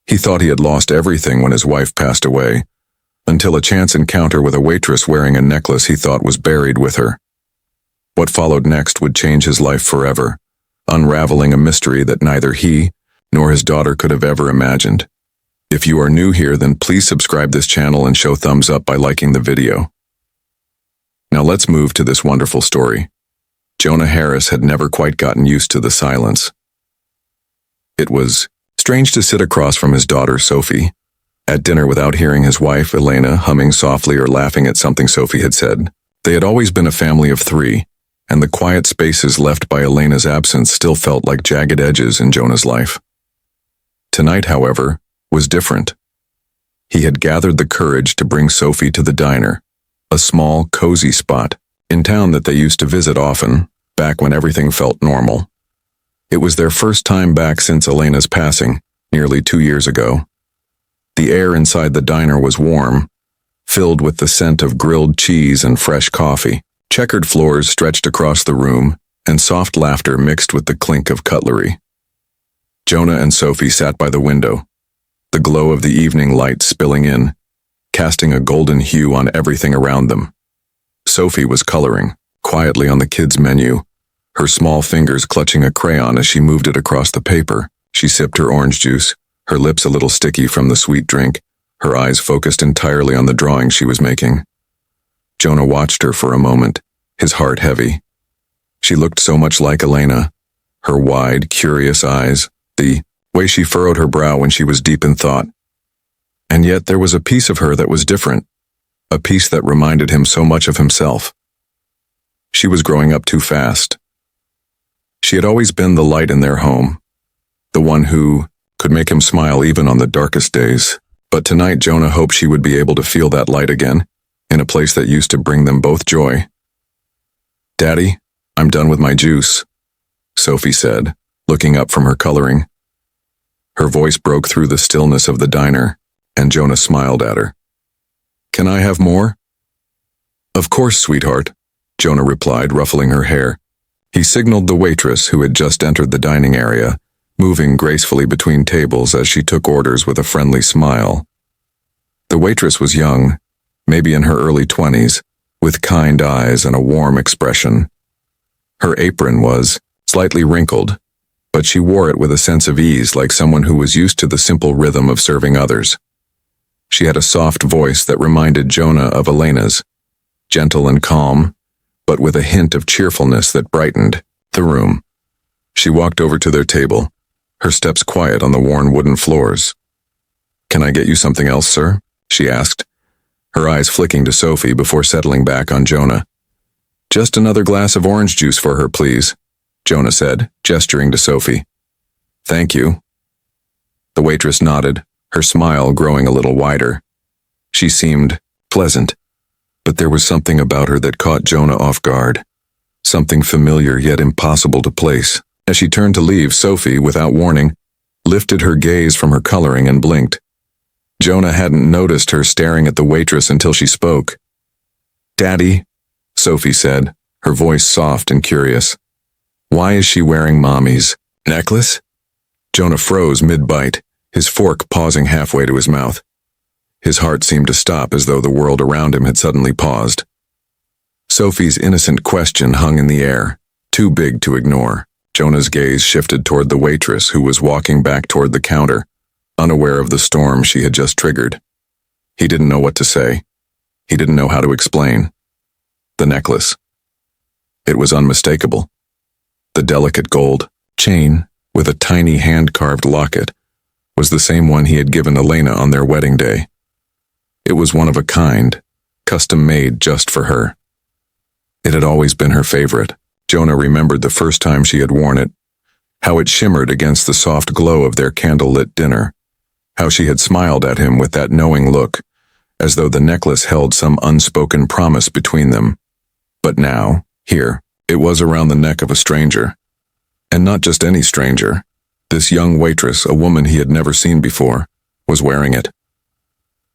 He thought he had lost everything when his wife passed away, until a chance encounter with a waitress wearing a necklace he thought was buried with her. What followed next would change his life forever, unraveling a mystery that neither he nor his daughter could have ever imagined. If you are new here, then please subscribe this channel and show thumbs up by liking the video. Now let's move to this wonderful story. Jonah Harris had never quite gotten used to the silence. It was strange to sit across from his daughter, Sophie, at dinner without hearing his wife, Elena, humming softly or laughing at something Sophie had said. They had always been a family of three, and the quiet spaces left by Elena's absence still felt like jagged edges in Jonah's life. Tonight, however, was different. He had gathered the courage to bring Sophie to the diner, a small, cozy spot in town that they used to visit often, back when everything felt normal. It was their first time back since Elena's passing, nearly 2 years ago. The air inside the diner was warm, filled with the scent of grilled cheese and fresh coffee. Checkered floors stretched across the room, and soft laughter mixed with the clink of cutlery. Jonah and Sophie sat by the window, the glow of the evening light spilling in, casting a golden hue on everything around them. Sophie was coloring, quietly on the kids' menu, her small fingers clutching a crayon as she moved it across the paper. She sipped her orange juice, her lips a little sticky from the sweet drink, her eyes focused entirely on the drawing she was making. Jonah watched her for a moment, his heart heavy. She looked so much like Elena, her wide, curious eyes, the way she furrowed her brow when she was deep in thought. And yet there was a piece of her that was different, a piece that reminded him so much of himself. She was growing up too fast. She had always been the light in their home, the one who could make him smile even on the darkest days. But tonight Jonah hoped she would be able to feel that light again, in a place that used to bring them both joy. "Daddy, I'm done with my juice," Sophie said, looking up from her coloring. Her voice broke through the stillness of the diner, and Jonah smiled at her. "Can I have more?" "Of course, sweetheart," Jonah replied, ruffling her hair. He signaled the waitress who had just entered the dining area, moving gracefully between tables as she took orders with a friendly smile. The waitress was young, maybe in her early 20s, with kind eyes and a warm expression. Her apron was slightly wrinkled, but she wore it with a sense of ease, like someone who was used to the simple rhythm of serving others. She had a soft voice that reminded Jonah of Elena's, gentle and calm, but with a hint of cheerfulness that brightened the room. She walked over to their table, her steps quiet on the worn wooden floors. "Can I get you something else, sir?" she asked, her eyes flicking to Sophie before settling back on Jonah. "Just another glass of orange juice for her, please," Jonah said, gesturing to Sophie. "Thank you." The waitress nodded, her smile growing a little wider. She seemed pleasant, but there was something about her that caught Jonah off guard, something familiar yet impossible to place. As she turned to leave, Sophie, without warning, lifted her gaze from her coloring and blinked. Jonah hadn't noticed her staring at the waitress until she spoke. "Daddy," Sophie said, her voice soft and curious. "Why is she wearing Mommy's necklace?" Jonah froze mid-bite, his fork pausing halfway to his mouth. His heart seemed to stop as though the world around him had suddenly paused. Sophie's innocent question hung in the air, too big to ignore. Jonah's gaze shifted toward the waitress who was walking back toward the counter, unaware of the storm she had just triggered. He didn't know what to say. He didn't know how to explain. The necklace. It was unmistakable. The delicate gold chain, with a tiny hand-carved locket, was the same one he had given Elena on their wedding day. It was one of a kind, custom-made just for her. It had always been her favorite. Jonah remembered the first time she had worn it, how it shimmered against the soft glow of their candle-lit dinner, how she had smiled at him with that knowing look, as though the necklace held some unspoken promise between them. But now, here, it was around the neck of a stranger. And not just any stranger. This young waitress, a woman he had never seen before, was wearing it.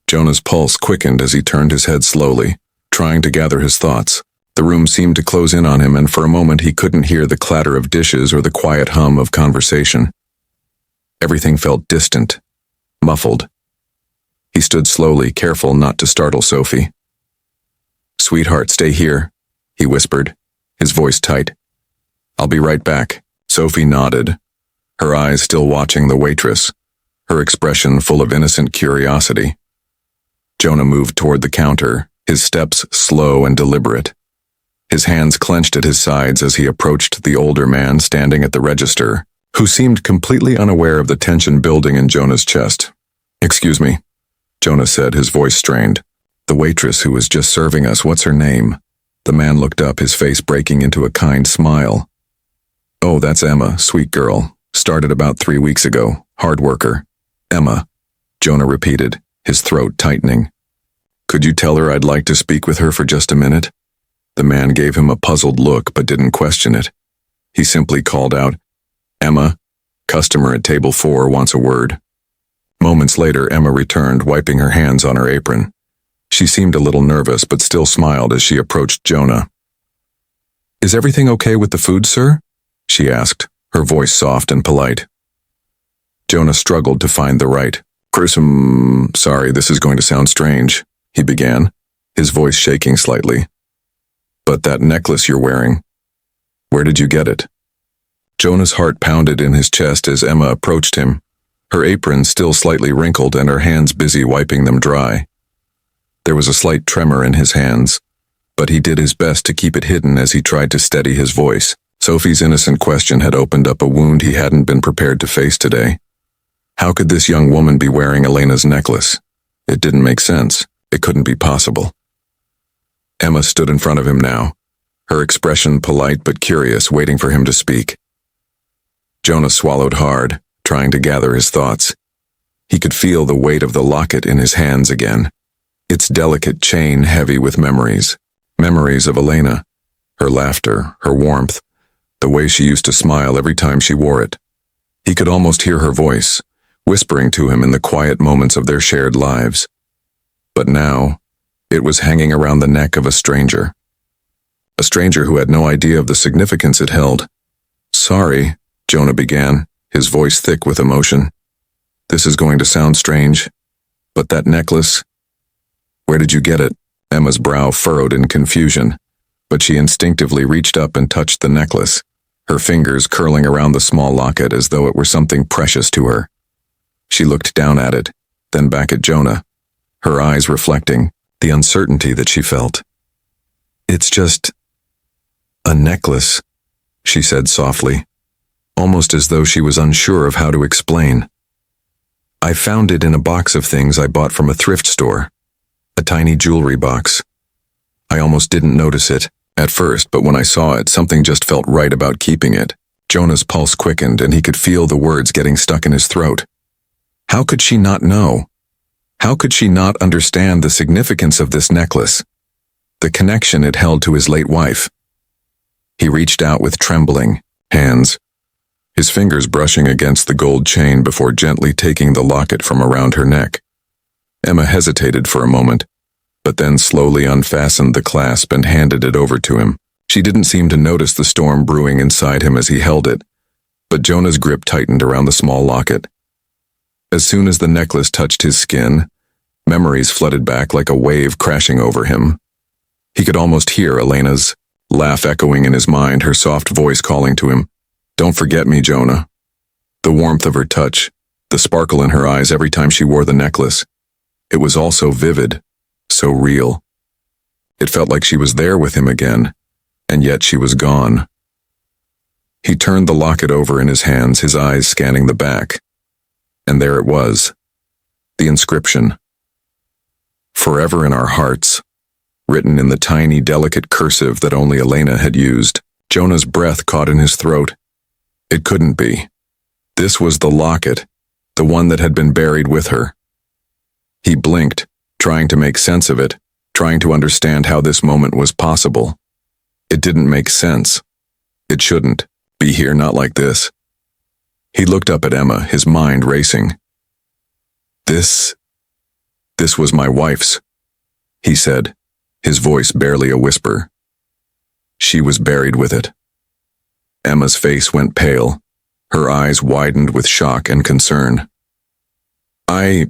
Jonah's pulse quickened as he turned his head slowly, trying to gather his thoughts. The room seemed to close in on him, and for a moment he couldn't hear the clatter of dishes or the quiet hum of conversation. Everything felt distant, muffled. He stood slowly, careful not to startle Sophie. "Sweetheart, stay here," he whispered, his voice tight. "I'll be right back." Sophie nodded, her eyes still watching the waitress, her expression full of innocent curiosity. Jonah moved toward the counter, his steps slow and deliberate. His hands clenched at his sides as he approached the older man standing at the register, who seemed completely unaware of the tension building in Jonah's chest. "Excuse me," Jonah said, his voice strained. "The waitress who was just serving us, what's her name?" The man looked up, his face breaking into a kind smile. "Oh, that's Emma, sweet girl. Started about 3 weeks ago. Hard worker." "Emma," Jonah repeated, his throat tightening. "Could you tell her I'd like to speak with her for just a minute?" The man gave him a puzzled look but didn't question it. He simply called out, "Emma, customer at table 4 wants a word." Moments later, Emma returned, wiping her hands on her apron. She seemed a little nervous but still smiled as she approached Jonah. "Is everything okay with the food, sir?" she asked, her voice soft and polite. Jonah struggled to find the right. Sorry, this is going to sound strange," he began, his voice shaking slightly. "But that necklace you're wearing, where did you get it?" Jonah's heart pounded in his chest as Emma approached him, her apron still slightly wrinkled and her hands busy wiping them dry. There was a slight tremor in his hands, but he did his best to keep it hidden as he tried to steady his voice. Sophie's innocent question had opened up a wound he hadn't been prepared to face today. How could this young woman be wearing Elena's necklace? It didn't make sense. It couldn't be possible. Emma stood in front of him now, her expression polite but curious, waiting for him to speak. Jonah swallowed hard, trying to gather his thoughts. He could feel the weight of the locket in his hands again, its delicate chain heavy with memories. Memories of Elena, her laughter, her warmth, the way she used to smile every time she wore it. He could almost hear her voice, whispering to him in the quiet moments of their shared lives. But now, it was hanging around the neck of a stranger who had no idea of the significance it held. "Sorry," Jonah began, his voice thick with emotion. "This is going to sound strange, but that necklace, where did you get it?" Emma's brow furrowed in confusion, but she instinctively reached up and touched the necklace, her fingers curling around the small locket as though it were something precious to her. She looked down at it, then back at Jonah, her eyes reflecting the uncertainty that she felt. "It's just a necklace," she said softly, almost as though she was unsure of how to explain. "I found it in a box of things I bought from a thrift store, a tiny jewelry box. I almost didn't notice it at first, but when I saw it, something just felt right about keeping it." Jonah's pulse quickened and he could feel the words getting stuck in his throat. How could she not know? How could she not understand the significance of this necklace, the connection it held to his late wife? He reached out with trembling hands, his fingers brushing against the gold chain before gently taking the locket from around her neck. Emma hesitated for a moment, but then slowly unfastened the clasp and handed it over to him. She didn't seem to notice the storm brewing inside him as he held it, but Jonah's grip tightened around the small locket. As soon as the necklace touched his skin, memories flooded back like a wave crashing over him. He could almost hear Elena's laugh echoing in his mind, her soft voice calling to him, "Don't forget me, Jonah." The warmth of her touch, the sparkle in her eyes every time she wore the necklace. It was all so vivid, so real. It felt like she was there with him again, and yet she was gone. He turned the locket over in his hands, his eyes scanning the back. And there it was, the inscription. "Forever in our hearts," written in the tiny, delicate cursive that only Elena had used. Jonah's breath caught in his throat. It couldn't be. This was the locket, the one that had been buried with her. He blinked, trying to make sense of it, trying to understand how this moment was possible. It didn't make sense. It shouldn't be here, not like this. He looked up at Emma, his mind racing. This was my wife's," he said, his voice barely a whisper. "She was buried with it." Emma's face went pale, her eyes widened with shock and concern. I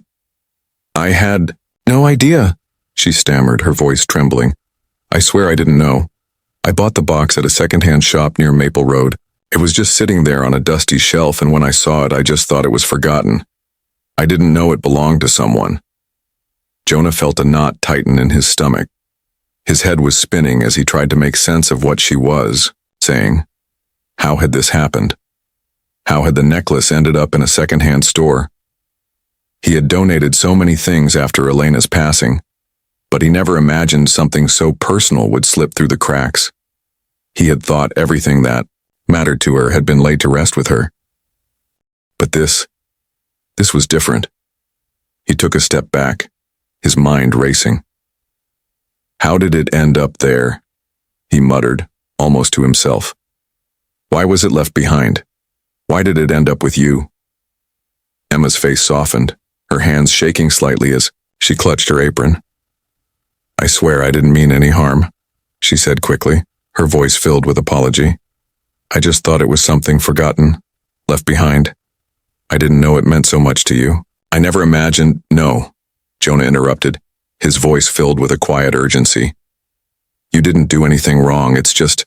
had no idea, she stammered, her voice trembling. I swear I didn't know. I bought the box at a second-hand shop near Maple Road. It was just sitting there on a dusty shelf, and when I saw it, I just thought it was forgotten. I didn't know it belonged to someone. Jonah felt a knot tighten in his stomach. His head was spinning as he tried to make sense of what she was saying. How had this happened? How had the necklace ended up in a second-hand store? He had donated so many things after Elena's passing, but he never imagined something so personal would slip through the cracks. He had thought everything that mattered to her had been laid to rest with her. But this was different. He took a step back, his mind racing. How did it end up there? He muttered, almost to himself. Why was it left behind? Why did it end up with you? Emma's face softened, her hands shaking slightly as she clutched her apron. I swear I didn't mean any harm, she said quickly, her voice filled with apology. I just thought it was something forgotten, left behind. I didn't know it meant so much to you. I never imagined— No, Jonah interrupted, his voice filled with a quiet urgency. You didn't do anything wrong, it's just—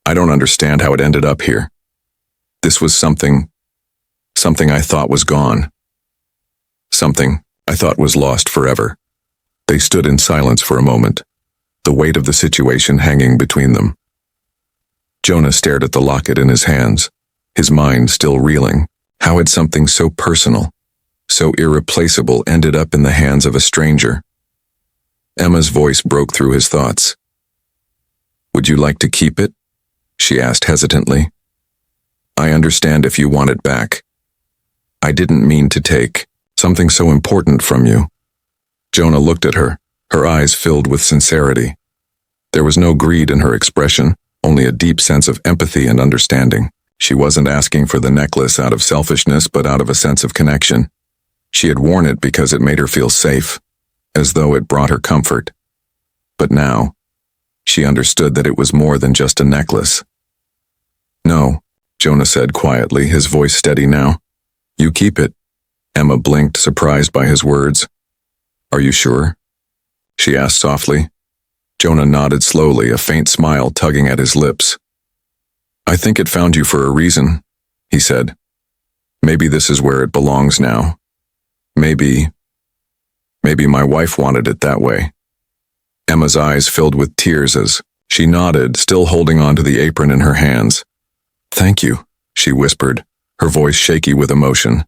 I don't understand how it ended up here. This was something I thought was gone. Something I thought was lost forever. They stood in silence for a moment, the weight of the situation hanging between them. Jonah stared at the locket in his hands, his mind still reeling. How had something so personal, so irreplaceable ended up in the hands of a stranger? Emma's voice broke through his thoughts. Would you like to keep it? She asked hesitantly. I understand if you want it back. I didn't mean to take something so important from you. Jonah looked at her, her eyes filled with sincerity. There was no greed in her expression, only a deep sense of empathy and understanding. She wasn't asking for the necklace out of selfishness, but out of a sense of connection. She had worn it because it made her feel safe, as though it brought her comfort. But now, she understood that it was more than just a necklace. No, Jonah said quietly, his voice steady now. You keep it. Emma blinked, surprised by his words. Are you sure? She asked softly. Jonah nodded slowly, a faint smile tugging at his lips. I think it found you for a reason, he said. Maybe this is where it belongs now. Maybe my wife wanted it that way. Emma's eyes filled with tears as she nodded, still holding onto the apron in her hands. Thank you, she whispered, her voice shaky with emotion.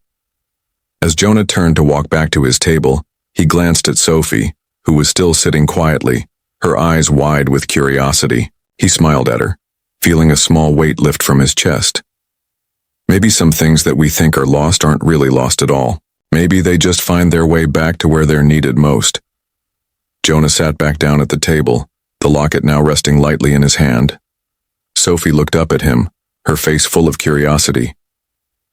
As Jonah turned to walk back to his table, he glanced at Sophie, who was still sitting quietly, her eyes wide with curiosity. He smiled at her, feeling a small weight lift from his chest. Maybe some things that we think are lost aren't really lost at all. Maybe they just find their way back to where they're needed most. Jonah sat back down at the table, the locket now resting lightly in his hand. Sophie looked up at him, her face full of curiosity.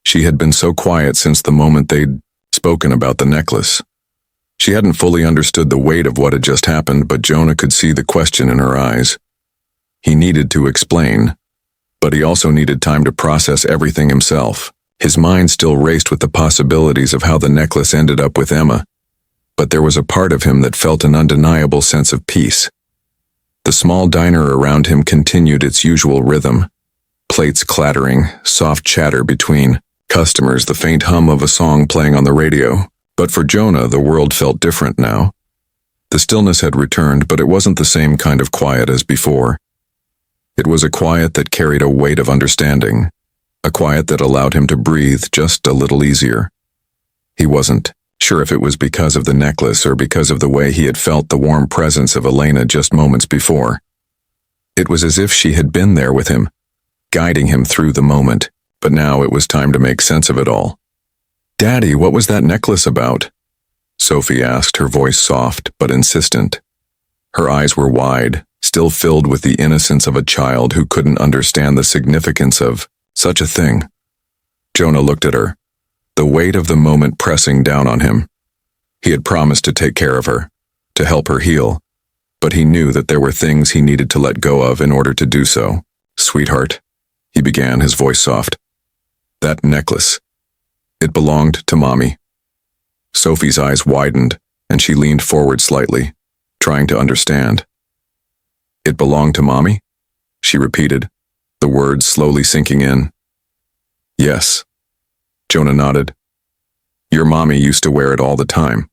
She had been so quiet since the moment they'd spoken about the necklace. She hadn't fully understood the weight of what had just happened, but Jonah could see the question in her eyes. He needed to explain, but he also needed time to process everything himself. His mind still raced with the possibilities of how the necklace ended up with Emma, but there was a part of him that felt an undeniable sense of peace. The small diner around him continued its usual rhythm, plates clattering, soft chatter between customers, the faint hum of a song playing on the radio. But for Jonah, the world felt different now. The stillness had returned, but it wasn't the same kind of quiet as before. It was a quiet that carried a weight of understanding, a quiet that allowed him to breathe just a little easier. He wasn't sure if it was because of the necklace or because of the way he had felt the warm presence of Elena just moments before. It was as if she had been there with him, guiding him through the moment, but now it was time to make sense of it all. Daddy, what was that necklace about? Sophie asked, her voice soft but insistent. Her eyes were wide, still filled with the innocence of a child who couldn't understand the significance of such a thing. Jonah looked at her, the weight of the moment pressing down on him. He had promised to take care of her, to help her heal, but he knew that there were things he needed to let go of in order to do so. Sweetheart, he began, his voice soft. That necklace. It belonged to Mommy. Sophie's eyes widened, and she leaned forward slightly, trying to understand. It belonged to Mommy? She repeated, the words slowly sinking in. Yes. Jonah nodded. Your mommy used to wear it all the time.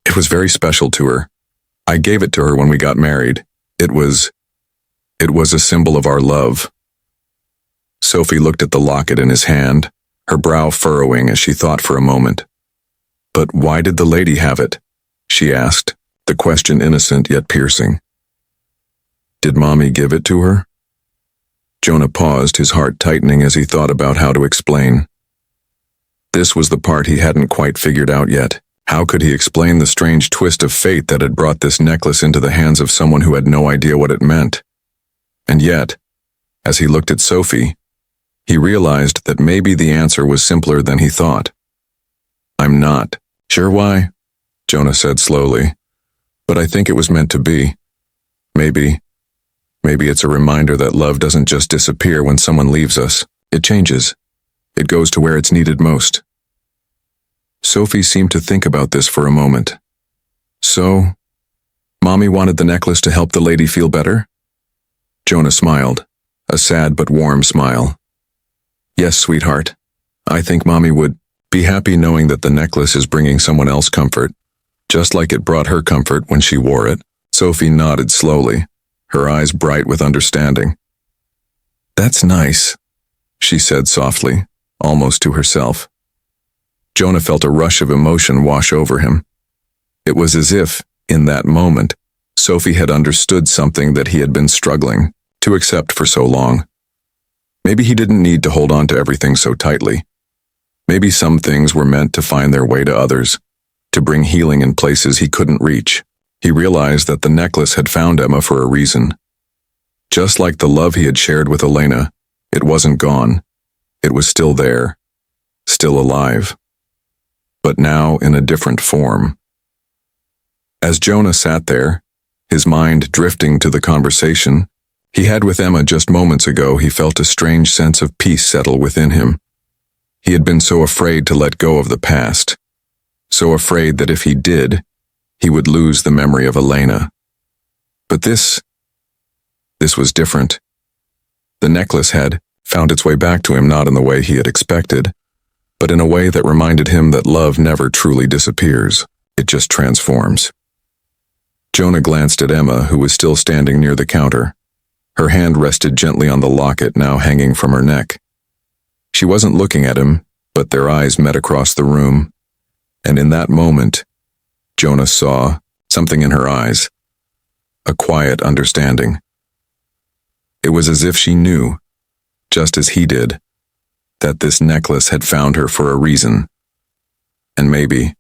It was very special to her. I gave it to her when we got married. It was a symbol of our love. Sophie looked at the locket in his hand, her brow furrowing as she thought for a moment. But why did the lady have it? She asked, the question innocent yet piercing. Did Mommy give it to her? Jonah paused, his heart tightening as he thought about how to explain. This was the part he hadn't quite figured out yet. How could he explain the strange twist of fate that had brought this necklace into the hands of someone who had no idea what it meant? And yet, as he looked at Sophie, he realized that maybe the answer was simpler than he thought. I'm not sure why, Jonah said slowly, but I think it was meant to be. Maybe it's a reminder that love doesn't just disappear when someone leaves us. It changes. It goes to where it's needed most. Sophie seemed to think about this for a moment. So, Mommy wanted the necklace to help the lady feel better? Jonah smiled, a sad but warm smile. Yes, sweetheart. I think Mommy would be happy knowing that the necklace is bringing someone else comfort, just like it brought her comfort when she wore it. Sophie nodded slowly, her eyes bright with understanding. That's nice, she said softly, almost to herself. Jonah felt a rush of emotion wash over him. It was as if, in that moment, Sophie had understood something that he had been struggling to accept for so long. Maybe he didn't need to hold on to everything so tightly. Maybe some things were meant to find their way to others, to bring healing in places he couldn't reach. He realized that the necklace had found Emma for a reason. Just like the love he had shared with Elena, it wasn't gone. It was still there, still alive, but now in a different form. As Jonah sat there, his mind drifting to the conversation he had with Emma just moments ago, he felt a strange sense of peace settle within him. He had been so afraid to let go of the past, so afraid that if he did, he would lose the memory of Elena. But this was different. The necklace had found its way back to him, not in the way he had expected, but in a way that reminded him that love never truly disappears. It just transforms. Jonah glanced at Emma, who was still standing near the counter. Her hand rested gently on the locket now hanging from her neck. She wasn't looking at him, but their eyes met across the room, and in that moment, Jonah saw something in her eyes, a quiet understanding. It was as if she knew, just as he did, that this necklace had found her for a reason. And maybe,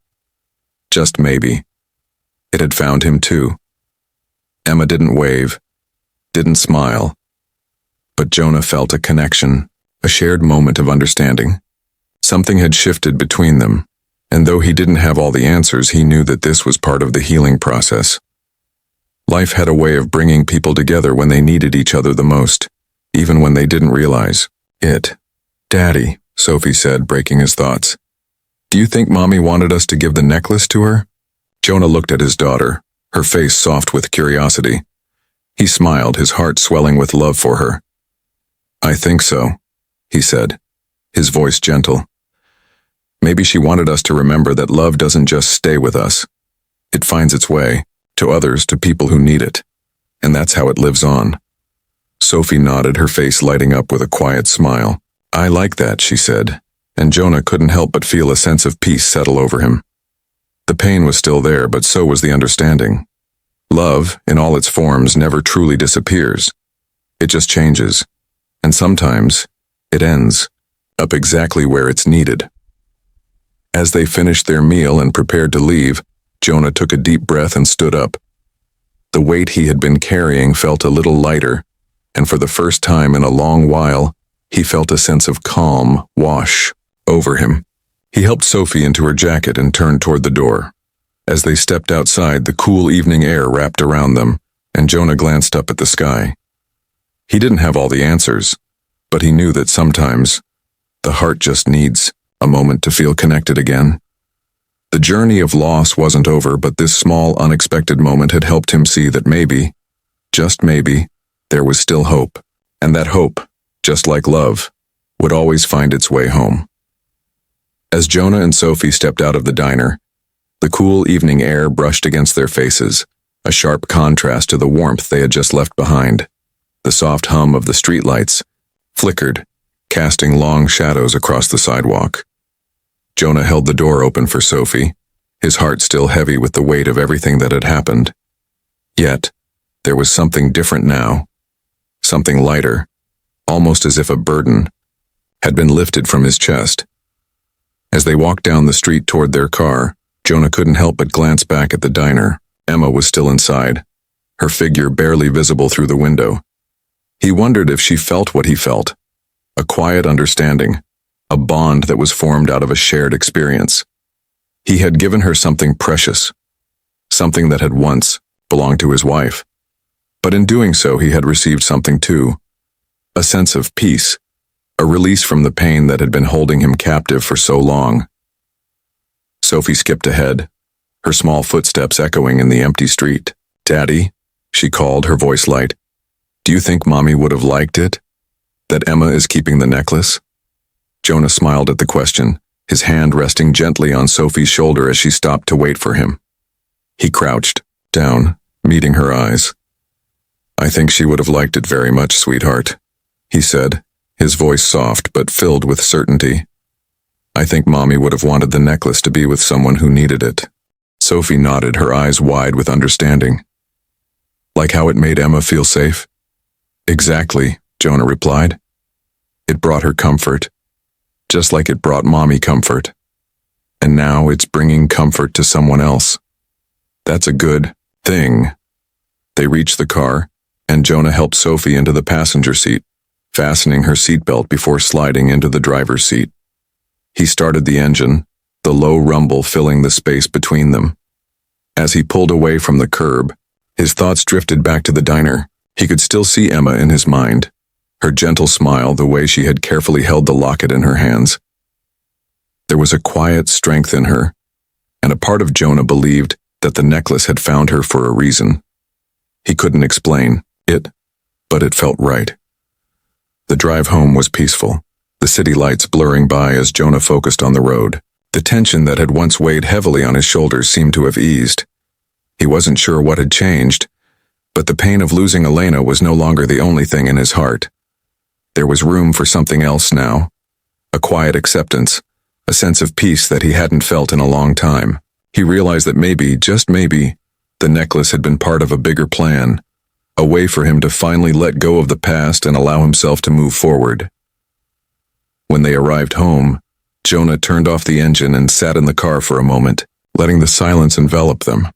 just maybe, it had found him too. Emma didn't wave, didn't smile, but Jonah felt a connection, a shared moment of understanding. Something had shifted between them, and though he didn't have all the answers, he knew that this was part of the healing process. Life had a way of bringing people together when they needed each other the most, even when they didn't realize it. Daddy, Sophie said, breaking his thoughts. Do you think Mommy wanted us to give the necklace to her? Jonah looked at his daughter, her face soft with curiosity. He smiled, his heart swelling with love for her. I think so, he said, his voice gentle. Maybe she wanted us to remember that love doesn't just stay with us. It finds its way to others, to people who need it, and that's how it lives on. Sophie nodded, her face lighting up with a quiet smile. I like that, she said, and Jonah couldn't help but feel a sense of peace settle over him. The pain was still there, but so was the understanding. Love, in all its forms, never truly disappears. It just changes, and sometimes it ends up exactly where it's needed. As they finished their meal and prepared to leave, Jonah took a deep breath and stood up. The weight he had been carrying felt a little lighter, and for the first time in a long while, he felt a sense of calm wash over him. He helped Sophie into her jacket and turned toward the door. As they stepped outside, the cool evening air wrapped around them, and Jonah glanced up at the sky. He didn't have all the answers, but he knew that sometimes the heart just needs a moment to feel connected again. The journey of loss wasn't over, but this small, unexpected moment had helped him see that maybe, just maybe, there was still hope. And that hope, just like love, would always find its way home. As Jonah and Sophie stepped out of the diner, the cool evening air brushed against their faces, a sharp contrast to the warmth they had just left behind. The soft hum of the streetlights flickered, casting long shadows across the sidewalk. Jonah held the door open for Sophie, his heart still heavy with the weight of everything that had happened. Yet, there was something different now, something lighter, almost as if a burden had been lifted from his chest. As they walked down the street toward their car, Jonah couldn't help but glance back at the diner. Emma was still inside, her figure barely visible through the window. He wondered if she felt what he felt, a quiet understanding, a bond that was formed out of a shared experience. He had given her something precious, something that had once belonged to his wife. But in doing so, he had received something too, a sense of peace, a release from the pain that had been holding him captive for so long. Sophie skipped ahead, her small footsteps echoing in the empty street. "Daddy," she called, her voice light. "Do you think Mommy would have liked it? That Emma is keeping the necklace?" Jonah smiled at the question, his hand resting gently on Sophie's shoulder as she stopped to wait for him. He crouched down, meeting her eyes. "I think she would have liked it very much, sweetheart," he said, his voice soft but filled with certainty. "I think Mommy would have wanted the necklace to be with someone who needed it." Sophie nodded, her eyes wide with understanding. "Like how it made Emma feel safe?" "Exactly," Jonah replied. "It brought her comfort, just like it brought Mommy comfort. And now it's bringing comfort to someone else. That's a good thing." They reached the car, and Jonah helped Sophie into the passenger seat, fastening her seatbelt before sliding into the driver's seat. He started the engine, the low rumble filling the space between them. As he pulled away from the curb, his thoughts drifted back to the diner. He could still see Emma in his mind, her gentle smile, the way she had carefully held the locket in her hands. There was a quiet strength in her, and a part of Jonah believed that the necklace had found her for a reason. He couldn't explain it, but it felt right. The drive home was peaceful, the city lights blurring by as Jonah focused on the road. The tension that had once weighed heavily on his shoulders seemed to have eased. He wasn't sure what had changed, but the pain of losing Elena was no longer the only thing in his heart. There was room for something else now, a quiet acceptance, a sense of peace that he hadn't felt in a long time. He realized that maybe, just maybe, the necklace had been part of a bigger plan, a way for him to finally let go of the past and allow himself to move forward. When they arrived home, Jonah turned off the engine and sat in the car for a moment, letting the silence envelop them.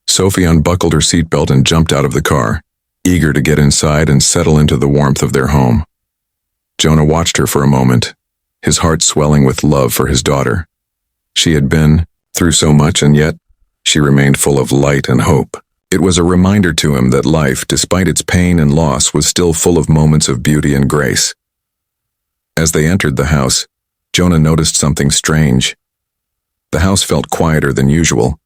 Sophie unbuckled her seatbelt and jumped out of the car, eager to get inside and settle into the warmth of their home. Jonah watched her for a moment, his heart swelling with love for his daughter. She had been through so much, and yet she remained full of light and hope. It was a reminder to him that life, despite its pain and loss, was still full of moments of beauty and grace. As they entered the house, Jonah noticed something strange. The house felt quieter than usual,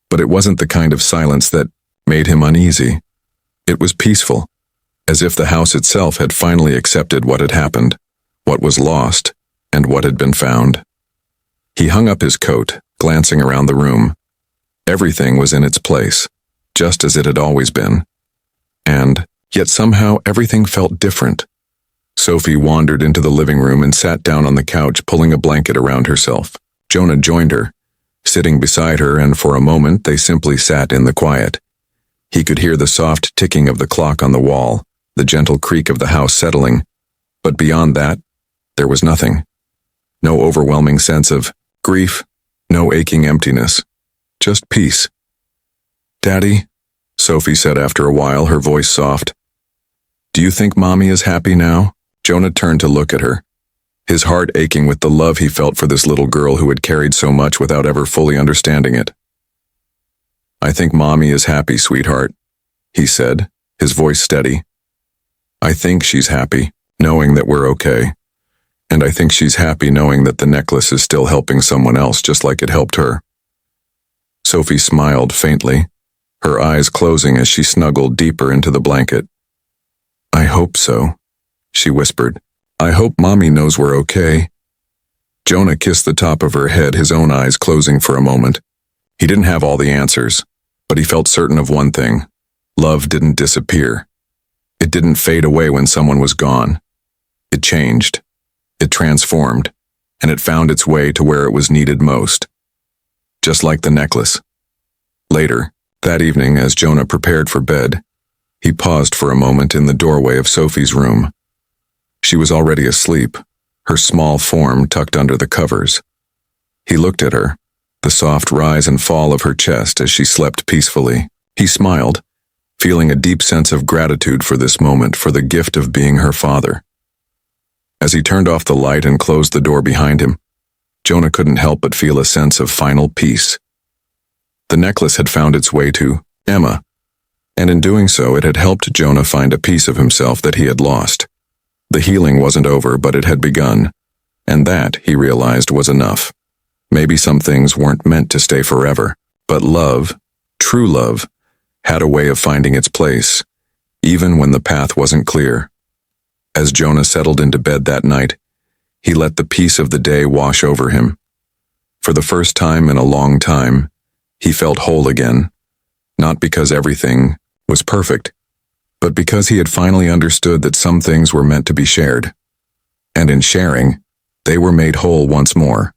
but it wasn't the kind of silence that made him uneasy. It was peaceful, as if the house itself had finally accepted what had happened, what was lost, and what had been found. He hung up his coat, glancing around the room. Everything was in its place, just as it had always been. And yet somehow everything felt different. Sophie wandered into the living room and sat down on the couch, pulling a blanket around herself. Jonah joined her, sitting beside her, and for a moment they simply sat in the quiet. He could hear the soft ticking of the clock on the wall, the gentle creak of the house settling, but beyond that, there was nothing. No overwhelming sense of grief, no aching emptiness, just peace. "Daddy," Sophie said after a while, her voice soft. "Do you think Mommy is happy now?" Jonah turned to look at her, his heart aching with the love he felt for this little girl who had carried so much without ever fully understanding it. "I think Mommy is happy, sweetheart," he said, his voice steady. "I think she's happy, knowing that we're okay. And I think she's happy knowing that the necklace is still helping someone else just like it helped her." Sophie smiled faintly, her eyes closing as she snuggled deeper into the blanket. I hope so, she whispered. I hope Mommy knows we're okay. Jonah kissed the top of her head, his own eyes closing for a moment. He didn't have all the answers, but he felt certain of one thing. Love didn't disappear. It didn't fade away when someone was gone. It changed. It transformed, and it found its way to where it was needed most. Just like the necklace. Later, that evening, as Jonah prepared for bed, he paused for a moment in the doorway of Sophie's room. She was already asleep, her small form tucked under the covers. He looked at her, the soft rise and fall of her chest as she slept peacefully. He smiled, feeling a deep sense of gratitude for this moment, for the gift of being her father. As he turned off the light and closed the door behind him, Jonah couldn't help but feel a sense of final peace. The necklace had found its way to Emma, and in doing so it had helped Jonah find a piece of himself that he had lost. The healing wasn't over, but it had begun, and that, he realized, was enough. Maybe some things weren't meant to stay forever, but love, true love, had a way of finding its place, even when the path wasn't clear. As Jonah settled into bed that night, he let the peace of the day wash over him. For the first time in a long time, he felt whole again, not because everything was perfect, but because he had finally understood that some things were meant to be shared. And in sharing, they were made whole once more.